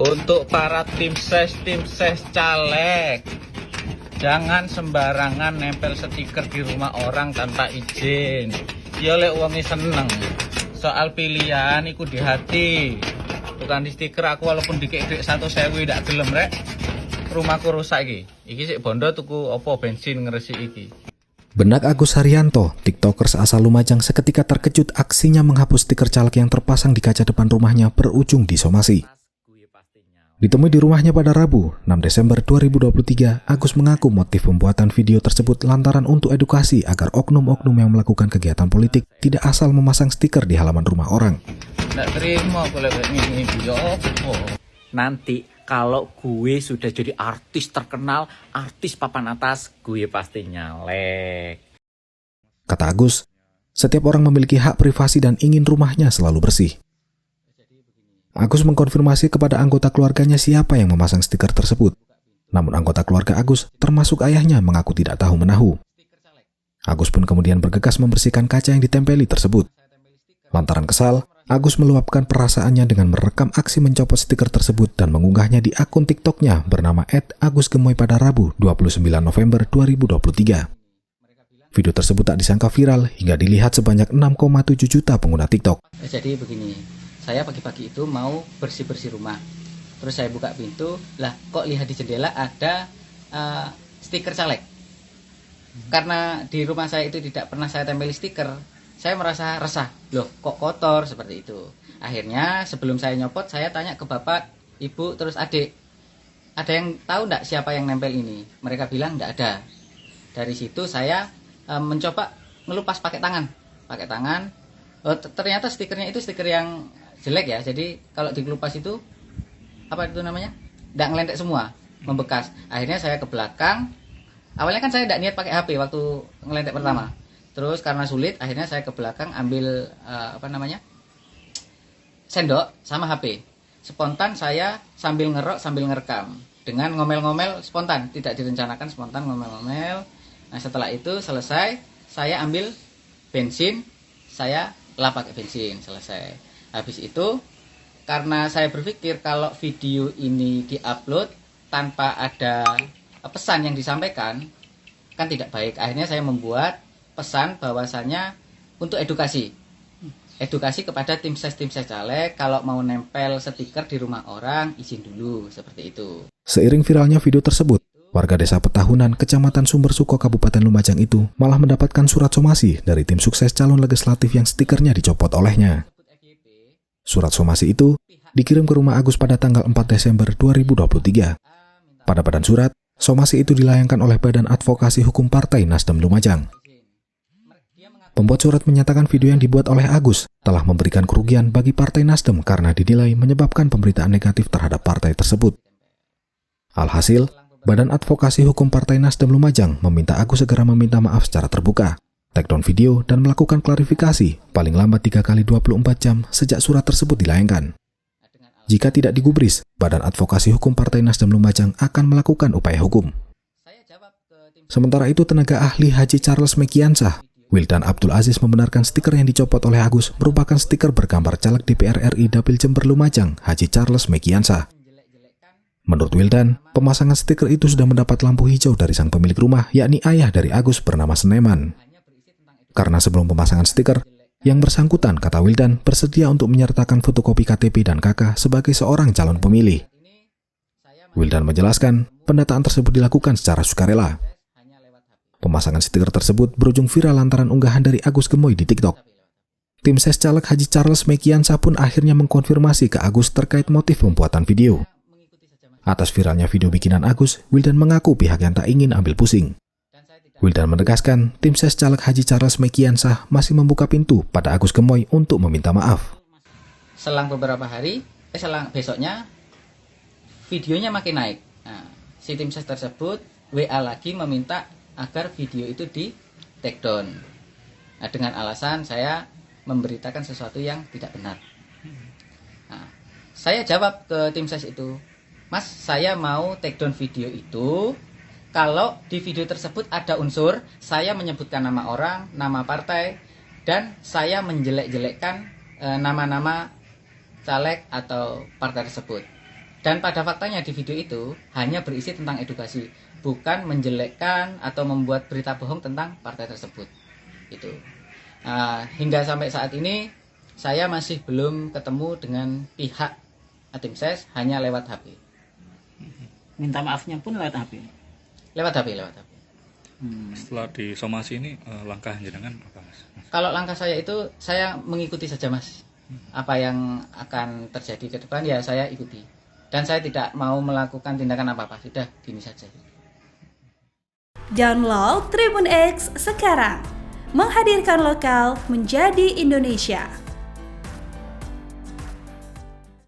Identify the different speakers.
Speaker 1: Untuk para tim ses caleg, jangan sembarangan nempel stiker di rumah orang tanpa izin. Ya lek wonge seneng. Soal pilihan iku di hati. Bukan di stiker aku walaupun dikek 1.000 ndak gelem rek. Rumahku rusak iki. Iki sik bondo tuku opo bensin ngresik iki.
Speaker 2: Benak Agus Haryanto, tiktokers asal Lumajang seketika terkejut aksinya menghapus stiker caleg yang terpasang di kaca depan rumahnya berujung disomasi. Ditemui di rumahnya pada Rabu, 6 Desember 2023, Agus mengaku motif pembuatan video tersebut lantaran untuk edukasi agar oknum-oknum yang melakukan kegiatan politik tidak asal memasang stiker di halaman rumah orang.
Speaker 1: Nggak terima kalau ini video opo.
Speaker 3: Nanti kalau gue sudah jadi artis terkenal, artis papan atas, gue pasti nyalek.
Speaker 2: Kata Agus, setiap orang memiliki hak privasi dan ingin rumahnya selalu bersih. Agus mengkonfirmasi kepada anggota keluarganya siapa yang memasang stiker tersebut. Namun anggota keluarga Agus, termasuk ayahnya, mengaku tidak tahu menahu. Agus pun kemudian bergegas membersihkan kaca yang ditempeli tersebut. Lantaran kesal, Agus meluapkan perasaannya dengan merekam aksi mencopot stiker tersebut dan mengunggahnya di akun TikToknya bernama @agusgemoy pada Rabu 29 November 2023. Video tersebut tak disangka viral hingga dilihat sebanyak 6,7 juta pengguna TikTok.
Speaker 4: Jadi begini, saya pagi-pagi itu mau bersih-bersih rumah. Terus saya buka pintu, lah kok lihat di jendela ada stiker caleg. Karena di rumah saya itu tidak pernah saya tempel stiker, saya merasa resah. Loh, kok kotor seperti itu. Akhirnya sebelum saya nyopot, saya tanya ke bapak, ibu, terus adik. Ada yang tahu enggak siapa yang nempel ini? Mereka bilang enggak ada. Dari situ saya mencoba ngelupas pakai tangan. Pakai tangan. Oh, ternyata stikernya itu stiker yang jelek ya. Jadi kalau dikelupas itu apa itu namanya? Enggak ngelentek semua, membekas. Akhirnya saya ke belakang. Awalnya kan saya enggak niat pakai HP waktu ngelentek pertama. Terus karena sulit, akhirnya saya ke belakang ambil sendok sama HP. Spontan saya sambil ngerok sambil ngerekam dengan ngomel-ngomel spontan, tidak direncanakan, spontan ngomel-ngomel. Nah, setelah itu selesai, saya ambil bensin, saya lap pakai bensin, selesai. Habis itu karena saya berpikir kalau video ini diupload tanpa ada pesan yang disampaikan kan tidak baik. Akhirnya saya membuat pesan bahwasannya untuk edukasi kepada tim ses caleg, kalau mau nempel stiker di rumah orang izin dulu, seperti itu.
Speaker 2: Seiring viralnya video tersebut, warga desa Petahunan, Kecamatan Sumbersuko, Kabupaten Lumajang itu malah mendapatkan surat somasi dari tim sukses calon legislatif yang stikernya dicopot olehnya. Surat somasi itu dikirim ke rumah Agus pada tanggal 4 Desember 2023. Pada badan surat, somasi itu dilayangkan oleh Badan Advokasi Hukum Partai Nasdem Lumajang. Pembuat surat menyatakan video yang dibuat oleh Agus telah memberikan kerugian bagi Partai Nasdem karena dinilai menyebabkan pemberitaan negatif terhadap partai tersebut. Alhasil, Badan Advokasi Hukum Partai Nasdem Lumajang meminta Agus segera meminta maaf secara terbuka, take down video, dan melakukan klarifikasi paling lambat 3 kali 24 jam sejak surat tersebut dilayangkan. Jika tidak digubris, Badan Advokasi Hukum Partai Nasdem Lumajang akan melakukan upaya hukum. Sementara itu, tenaga ahli Haji Charles Mekiansah, Wildan Abdul Aziz, membenarkan stiker yang dicopot oleh Agus merupakan stiker bergambar caleg DPR RI Dapil Jember Lumajang, Haji Charles Mekiansah. Menurut Wildan, pemasangan stiker itu sudah mendapat lampu hijau dari sang pemilik rumah, yakni ayah dari Agus bernama Seneman. Karena sebelum pemasangan stiker, yang bersangkutan, kata Wildan, bersedia untuk menyertakan fotokopi KTP dan KK sebagai seorang calon pemilih. Wildan menjelaskan, pendataan tersebut dilakukan secara sukarela. Pemasangan stiker tersebut berujung viral lantaran unggahan dari Agus Gemoy di TikTok. Tim ses caleg Haji Charles Mekiansah pun akhirnya mengkonfirmasi ke Agus terkait motif pembuatan video. Atas viralnya video bikinan Agus, Wildan mengaku pihak yang tak ingin ambil pusing. Wildan menegaskan, tim ses caleg Haji Charles Mekiansah masih membuka pintu pada Agus Gemoy untuk meminta maaf.
Speaker 4: Selang beberapa hari, selang besoknya, videonya makin naik. Nah, si tim ses tersebut WA lagi meminta agar video itu di take down. Nah, dengan alasan saya memberitakan sesuatu yang tidak benar. Nah, saya jawab ke tim ses itu, Mas, saya mau take down video itu kalau di video tersebut ada unsur saya menyebutkan nama orang, nama partai, dan saya menjelek-jelekkan nama-nama caleg atau partai tersebut. Dan pada faktanya di video itu hanya berisi tentang edukasi, bukan menjelekkan atau membuat berita bohong tentang partai tersebut. Itu. Hingga sampai saat ini saya masih belum ketemu dengan pihak tim ses, hanya lewat HP.
Speaker 5: Minta maafnya pun lewat HP.
Speaker 4: Lewat HP.
Speaker 6: Setelah disomasi ini langkah jenengan apa Mas?
Speaker 4: Kalau langkah saya itu saya mengikuti saja Mas. Apa yang akan terjadi ke depan ya saya ikuti. Dan saya tidak mau melakukan tindakan apa-apa. Sudah gini saja.
Speaker 7: Download Tribun X sekarang. Menghadirkan lokal menjadi Indonesia.